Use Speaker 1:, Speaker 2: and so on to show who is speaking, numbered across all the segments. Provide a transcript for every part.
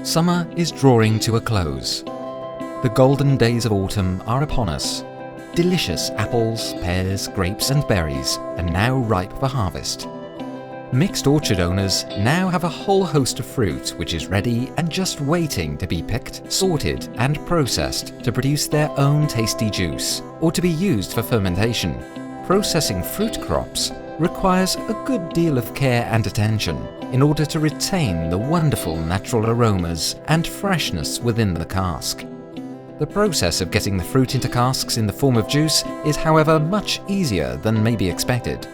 Speaker 1: Summer is drawing to a close. The golden days of autumn are upon us. Delicious apples, pears, grapes and berries are now ripe for harvest. Mixed orchard owners now have a whole host of fruit which is ready and just waiting to be picked, sorted and processed to produce their own tasty juice or to be used for fermentation. Processing fruit crops requires a good deal of care and attention in order to retain the wonderful natural aromas and freshness within the cask. The process of getting the fruit into casks in the form of juice is, however, much easier than may be expected.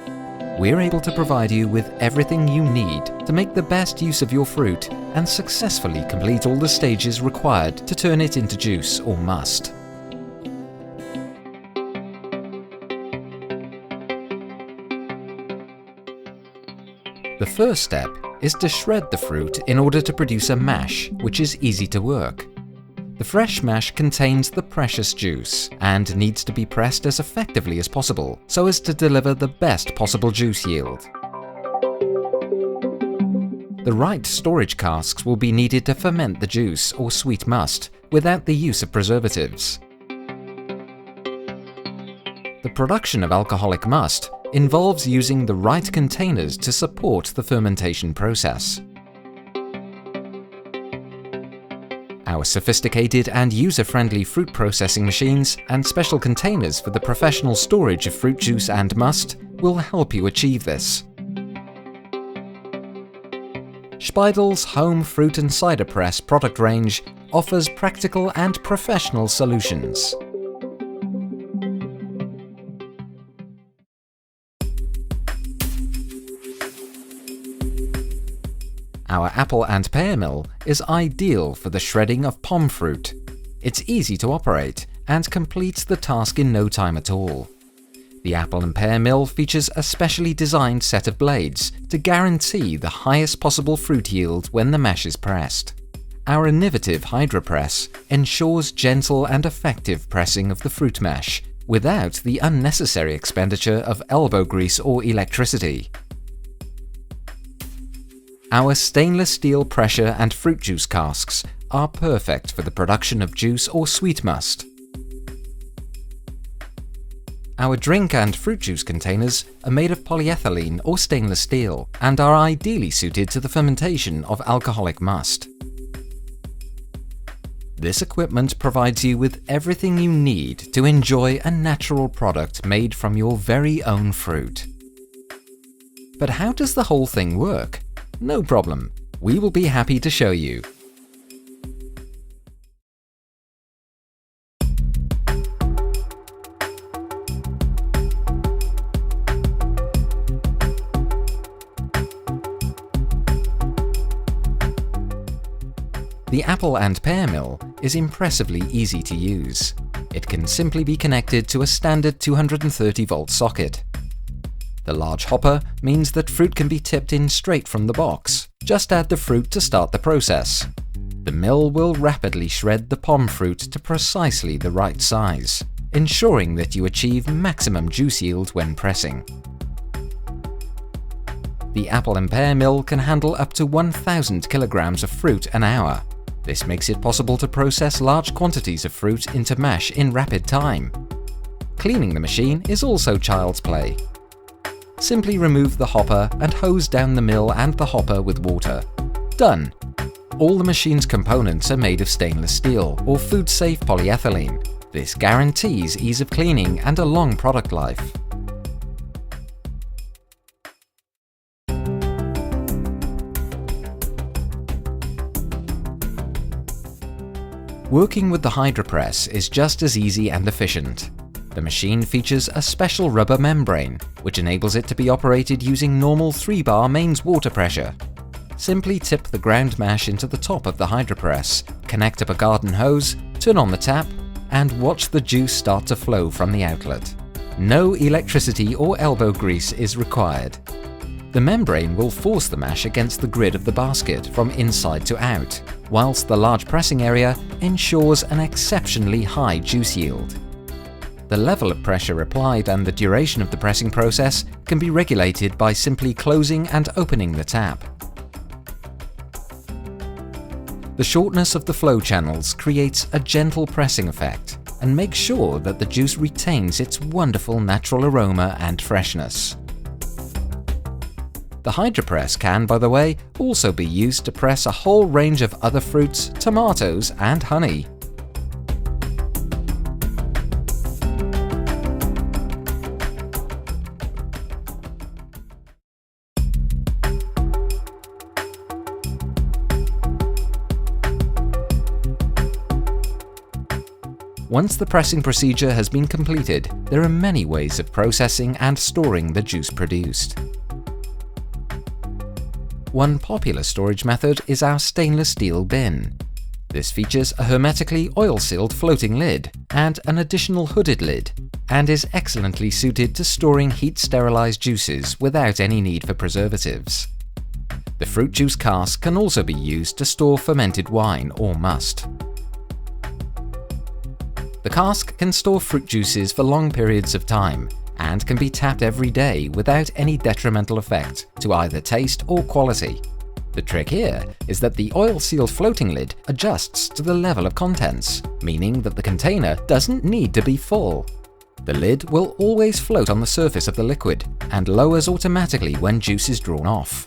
Speaker 1: We're able to provide you with everything you need to make the best use of your fruit and successfully complete all the stages required to turn it into juice or must. The first step is to shred the fruit in order to produce a mash, which is easy to work. The fresh mash contains the precious juice and needs to be pressed as effectively as possible so as to deliver the best possible juice yield. The right storage casks will be needed to ferment the juice or sweet must without the use of preservatives. The production of alcoholic must involves using the right containers to support the fermentation process. Our sophisticated and user-friendly fruit processing machines and special containers for the professional storage of fruit juice and must will help you achieve this. Speidel's home fruit and cider press product range offers practical and professional solutions. Our apple and pear mill is ideal for the shredding of pom fruit. It's easy to operate and completes the task in no time at all. The apple and pear mill features a specially designed set of blades to guarantee the highest possible fruit yield when the mash is pressed. Our innovative hydropress ensures gentle and effective pressing of the fruit mash without the unnecessary expenditure of elbow grease or electricity. Our stainless steel pressure and fruit juice casks are perfect for the production of juice or sweet must. Our drink and fruit juice containers are made of polyethylene or stainless steel and are ideally suited to the fermentation of alcoholic must. This equipment provides you with everything you need to enjoy a natural product made from your very own fruit. But how does the whole thing work? No problem, we will be happy to show you. The apple and pear mill is impressively easy to use. It can simply be connected to a standard 230-volt socket. The large hopper means that fruit can be tipped in straight from the box. Just add the fruit to start the process. The mill will rapidly shred the pom fruit to precisely the right size, ensuring that you achieve maximum juice yield when pressing. The apple and pear mill can handle up to 1,000 kilograms of fruit an hour. This makes it possible to process large quantities of fruit into mash in rapid time. Cleaning the machine is also child's play. Simply remove the hopper and hose down the mill and the hopper with water. Done! All the machine's components are made of stainless steel or food-safe polyethylene. This guarantees ease of cleaning and a long product life. Working with the hydropress is just as easy and efficient. The machine features a special rubber membrane, which enables it to be operated using normal 3-bar mains water pressure. Simply tip the ground mash into the top of the hydropress, connect up a garden hose, turn on the tap, and watch the juice start to flow from the outlet. No electricity or elbow grease is required. The membrane will force the mash against the grid of the basket from inside to out, whilst the large pressing area ensures an exceptionally high juice yield. The level of pressure applied and the duration of the pressing process can be regulated by simply closing and opening the tap. The shortness of the flow channels creates a gentle pressing effect and makes sure that the juice retains its wonderful natural aroma and freshness. The hydropress can, by the way, also be used to press a whole range of other fruits, tomatoes, and honey. Once the pressing procedure has been completed, there are many ways of processing and storing the juice produced. One popular storage method is our stainless steel bin. This features a hermetically oil-sealed floating lid and an additional hooded lid, and is excellently suited to storing heat-sterilized juices without any need for preservatives. The fruit juice cask can also be used to store fermented wine or must. The cask can store fruit juices for long periods of time and can be tapped every day without any detrimental effect to either taste or quality. The trick here is that the oil-sealed floating lid adjusts to the level of contents, meaning that the container doesn't need to be full. The lid will always float on the surface of the liquid and lowers automatically when juice is drawn off.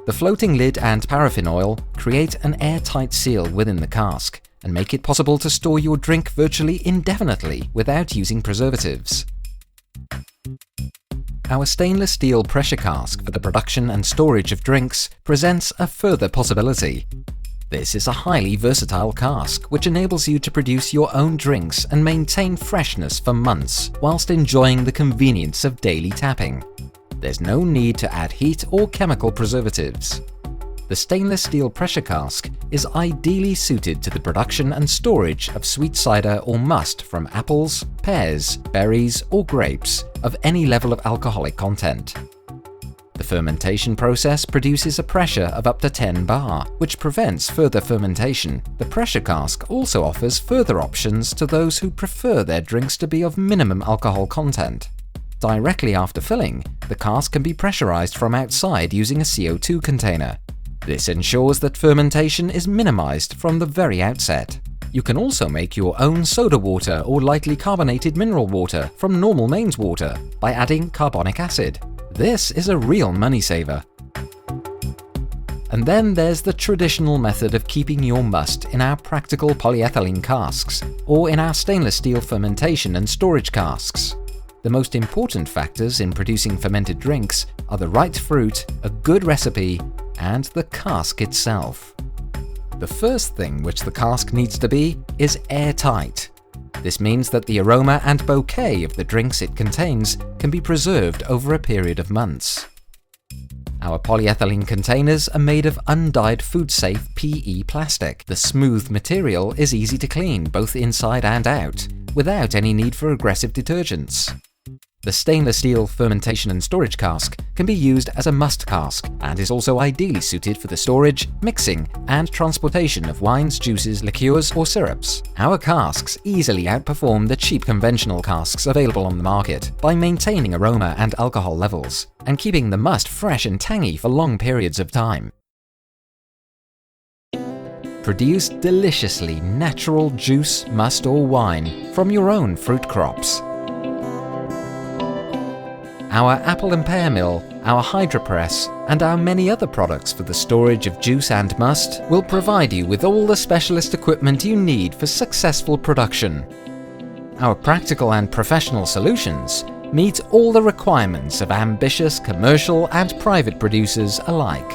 Speaker 1: The floating lid and paraffin oil create an airtight seal within the cask and make it possible to store your drink virtually indefinitely without using preservatives. Our stainless steel pressure cask for the production and storage of drinks presents a further possibility. This is a highly versatile cask which enables you to produce your own drinks and maintain freshness for months whilst enjoying the convenience of daily tapping. There's no need to add heat or chemical preservatives. The stainless steel pressure cask is ideally suited to the production and storage of sweet cider or must from apples, pears, berries, or grapes of any level of alcoholic content. The fermentation process produces a pressure of up to 10 bar, which prevents further fermentation. The pressure cask also offers further options to those who prefer their drinks to be of minimum alcohol content. Directly after filling, the cask can be pressurized from outside using a CO2 container. This ensures that fermentation is minimized from the very outset. You can also make your own soda water or lightly carbonated mineral water from normal mains water by adding carbonic acid. This is a real money saver. And then there's the traditional method of keeping your must in our practical polyethylene casks or in our stainless steel fermentation and storage casks. The most important factors in producing fermented drinks are the right fruit, a good recipe, and the cask itself. The first thing which the cask needs to be is airtight. This means that the aroma and bouquet of the drinks it contains can be preserved over a period of months. Our polyethylene containers are made of undyed food-safe PE plastic. The smooth material is easy to clean both inside and out, without any need for aggressive detergents. The stainless steel fermentation and storage cask can be used as a must cask and is also ideally suited for the storage, mixing, and transportation of wines, juices, liqueurs, or syrups. Our casks easily outperform the cheap conventional casks available on the market by maintaining aroma and alcohol levels and keeping the must fresh and tangy for long periods of time. Produce deliciously natural juice, must, or wine from your own fruit crops. Our apple and pear mill, our hydropress, and our many other products for the storage of juice and must will provide you with all the specialist equipment you need for successful production. Our practical and professional solutions meet all the requirements of ambitious commercial and private producers alike.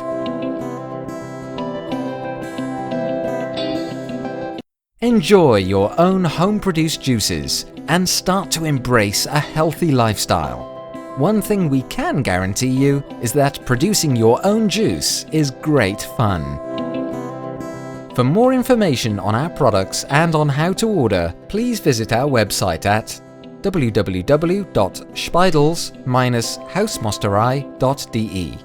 Speaker 1: Enjoy your own home-produced juices and start to embrace a healthy lifestyle. One thing we can guarantee you is that producing your own juice is great fun. For more information on our products and on how to order, please visit our website at www.speidels-hausmosterei.de.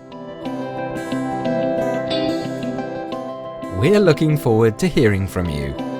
Speaker 1: We're looking forward to hearing from you.